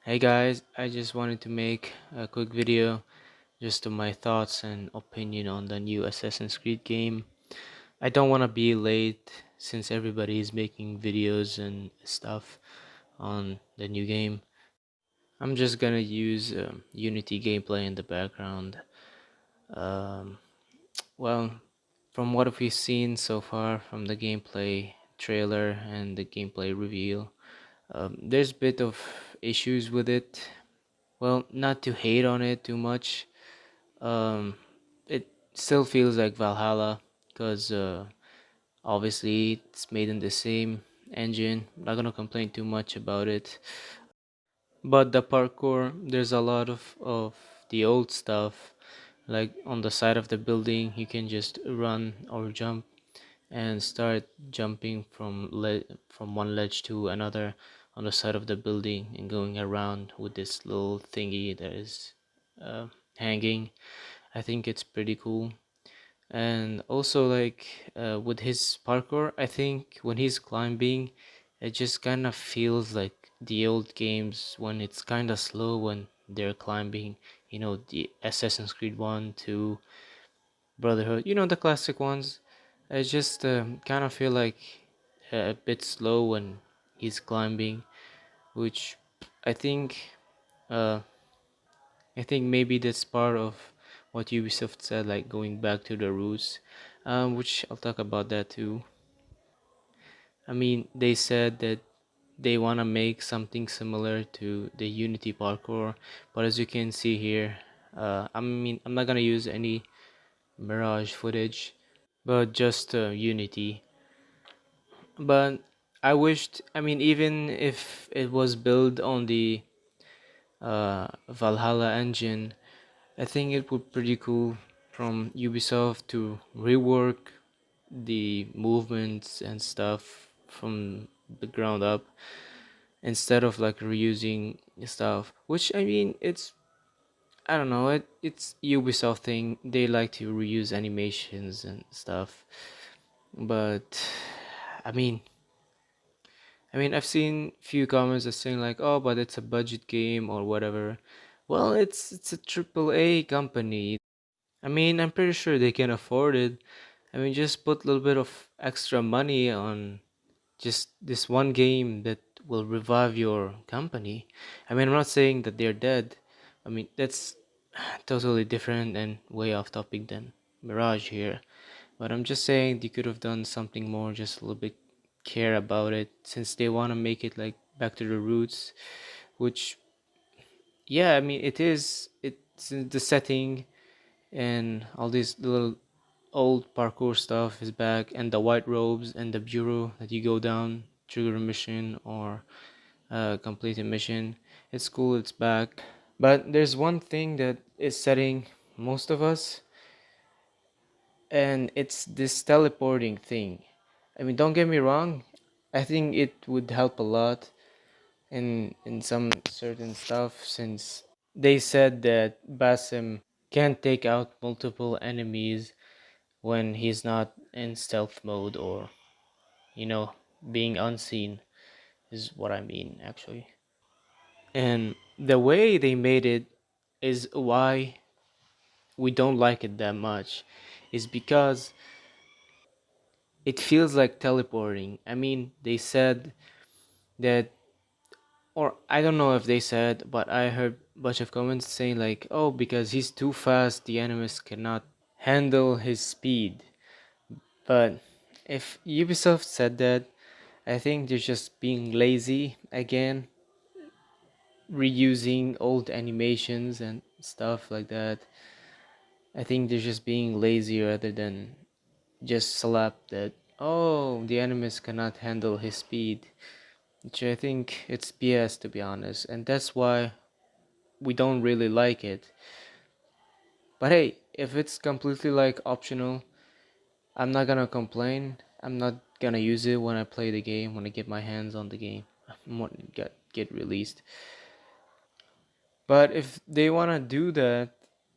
Hey guys, I just wanted to make a quick video just to my thoughts and opinion on the new Assassin's Creed game. I don't want to be late since everybody is making videos and stuff on the new game. I'm just gonna use Unity gameplay in the background. Um, well, from what we've seen so far from the gameplay trailer and the gameplay reveal, there's a bit of issues with it. Well, not to hate on it too much. Um, it still feels like Valhalla because obviously it's made in the same engine. I'm not gonna complain too much about it. But the parkour, there's a lot of the old stuff. Like on the side of the building, you can just run or jump and start jumping from one ledge to another on the side of the building and going around with this little thingy that is uh, hanging. I think it's pretty cool. And also like with his parkour, I think when he's climbing, it just kind of feels like the old games when it's kind of slow when they're climbing. The Assassin's Creed 1, 2, Brotherhood, the classic ones. I just kind of feel like a bit slow when he's climbing, which I think uh, I think maybe that's part of what Ubisoft said, like going back to the roots, which I'll talk about that too. I mean, they said that they want to make something similar to the Unity parkour, but as you can see here, I mean, I'm not gonna use any Mirage footage, but just Unity. But I wished, I mean, even if it was built on the Valhalla engine, I think it would pretty cool from Ubisoft to rework the movements and stuff from the ground up instead of like reusing stuff. Which I mean, I don't know, it's Ubisoft thing. They like to reuse animations and stuff, but I mean. I've seen few comments that saying like, "Oh, but it's a budget game or whatever." Well, it's a triple A company. I mean, I'm pretty sure they can afford it. I mean, just put a little bit of extra money on just this one game that will revive your company. I mean, I'm not saying that they're dead. I mean, that's totally different and way off topic than Mirage here. But I'm just saying they could have done something more, just a little bit care about it, since they want to make it like back to the roots, which, yeah, I mean, it's in the setting and all this little old parkour stuff is back, and the white robes and the bureau that you go down, trigger a mission or complete a mission. It's cool, it's back. But there's one thing that is setting most of us, and it's this teleporting thing. I mean, don't get me wrong, I think it would help a lot in some certain stuff, since they said that Basim can take out multiple enemies when he's not in stealth mode, or you know being unseen is what I mean actually. And the way they made it is why we don't like it that much, is because it feels like teleporting. I mean, they said that, or I don't know if they said, but I heard a bunch of comments saying like, oh, because he's too fast, the enemies cannot handle his speed. But if Ubisoft said that, I think they're just being lazy again, reusing old animations and stuff like that. I think they're just being lazy rather than just slap that, oh, the enemies cannot handle his speed, which I think it's BS, to be honest, and that's why we don't really like it. But hey, if it's completely like optional, I'm not gonna complain. I'm not gonna use it when I play the game, when I get my hands on the game, when it get released. But if they wanna do that,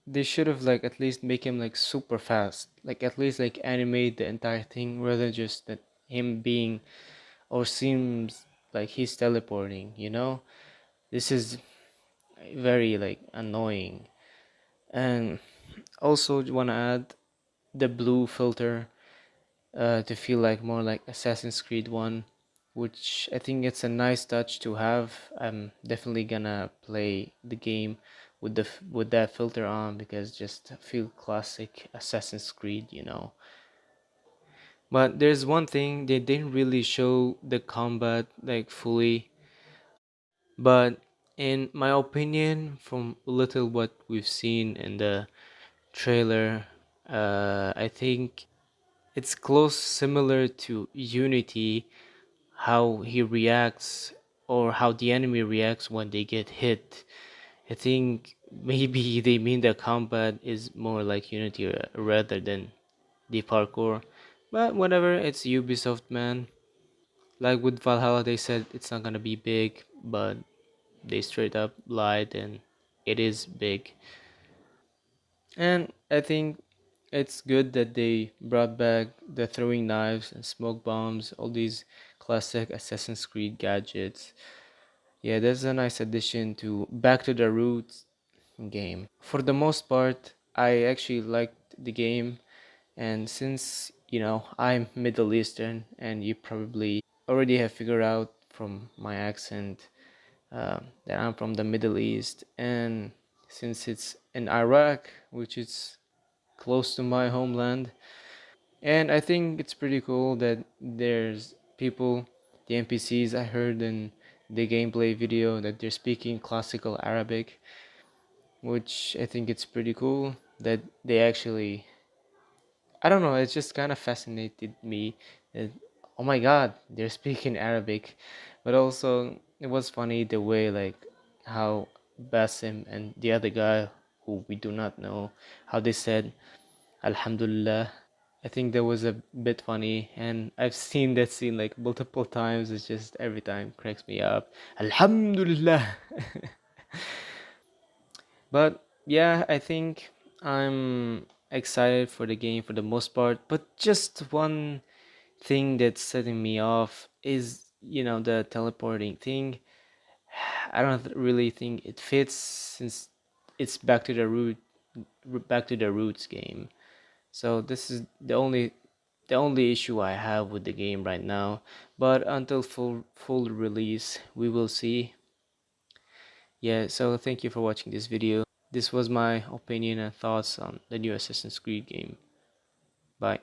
they should have like at least make him like super fast, like at least like animate the entire thing rather than just that him being, or seems like he's teleporting. This is very like annoying. And also want to add the blue filter to feel like more like Assassin's Creed 1, which I think it's a nice touch to have. I'm definitely gonna play the game with with that filter on because just feel classic Assassin's Creed, you know. But there's one thing, they didn't really show the combat like fully, but in my opinion, from little what we've seen in the trailer, I think it's close similar to Unity, how he reacts or how the enemy reacts when they get hit. I think maybe they mean the combat is more like Unity rather than the parkour. But whatever, it's Ubisoft, man. Like with Valhalla, they said it's not gonna be big, but they straight up lied and it is big. And I think it's good that they brought back the throwing knives and smoke bombs, all these classic Assassin's Creed gadgets. Yeah, that's a nice addition to Back to the Roots game. For the most part, I actually liked the game, and since I'm Middle Eastern, and you probably already have figured out from my accent that I'm from the Middle East, and since it's in Iraq, which is close to my homeland, and I think it's pretty cool that there's people, the NPCs I heard in the gameplay video that they're speaking classical Arabic, which I think it's pretty cool that they actually, I don't know, it just kind of fascinated me that, oh my god, they're speaking Arabic. But also, it was funny the way, like, how Basim and the other guy, who we do not know, how they said, Alhamdulillah. I think that was a bit funny, and I've seen that scene like multiple times. It's just every time cracks me up. Alhamdulillah. But yeah, I think I'm excited for the game for the most part. But just one thing that's setting me off is, the teleporting thing. I don't really think it fits since it's back to the roots game. So this is the only issue I have with the game right now. But until full release, we will see. Yeah, so thank you for watching this video. This was my opinion and thoughts on the new Assassin's Creed game. Bye.